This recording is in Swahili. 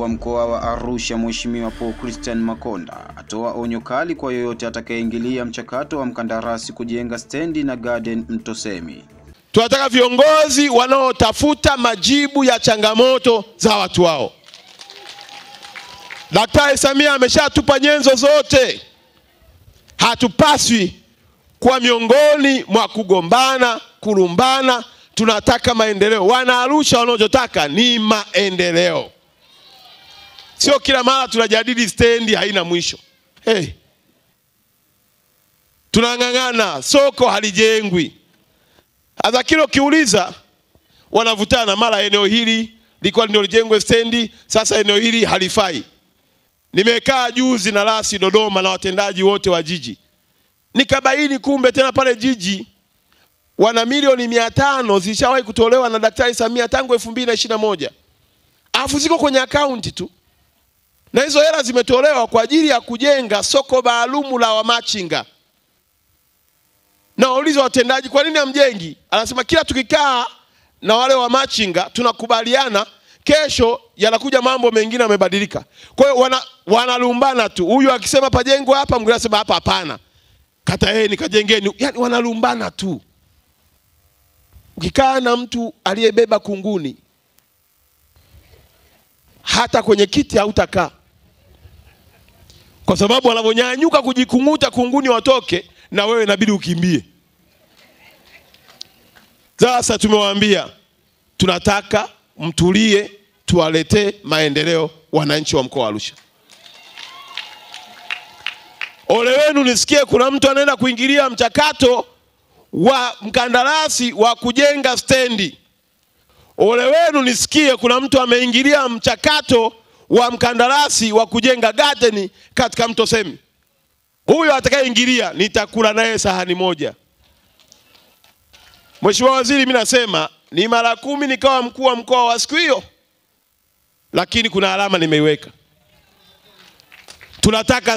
wa mkoa wa Arusha Mheshimiwa Paul Christian Makonda atoa onyo kali kwa yoyote atakayeingilia mchakato wa mkandarasi kujenga stendi na garden Mtosemi. Tunataka viongozi wanaotafuta majibu ya changamoto za watu wao. Daktari Samia ameshatupa nyenzo zote. Hatupaswi kuwa miongoni mwa kugombana, kulumbana. Tunataka maendeleo. Wana Arusha wanachotaka ni maendeleo. Sio kila mara tunajadili stendi haina mwisho. Tunang'ang'ana, soko halijengwi. Hata kilo kiuliza wanavutana, mara eneo hili liko ndio lijengwe stendi, sasa eneo hili halifai. Nimekaa juzi na rasi Dodoma na watendaji wote wa jiji. Nikabaini kumbe tena pale jiji wana milioni 500 zishawahi kutolewa na Daktari Samia tangu 2021. Alafu ziko kwenye akaunti tu. Na hizo hela zimetolewa kwa ajili ya kujenga soko maalumu la wamachinga. Na wauliza watendaji, kwa nini hamjengi? Anasema kila tukikaa na wale wamachinga tunakubaliana, kesho yanakuja mambo mengine yamebadilika. Kwa hiyo wanalumbana tu. Huyu akisema pajengwe hapa, mwingine anasema hapa hapana. Kataeni kajengeni. Yaani wanalumbana tu. Ukikaa na mtu aliyebeba kunguni, hata kwenye kiti hautakaa. Kwa sababu wanavonyanyuka kujikunguta kunguni watoke, na wewe inabidi ukimbie. Sasa tumewaambia tunataka mtulie, tuwaletee maendeleo wananchi wa mkoa wa Arusha. Ole wenu nisikie kuna mtu anaenda kuingilia mchakato wa mkandarasi wa kujenga stendi. Ole wenu nisikie kuna mtu ameingilia mchakato wa mkandarasi wa kujenga garden katika Mtosemi. Huyo atakayeingilia nitakula naye sahani moja. Mheshimiwa Waziri, mimi nasema ni mara 10 nikawa mkuu wa mkoa wa siku hiyo, lakini kuna alama nimeiweka. Tunataka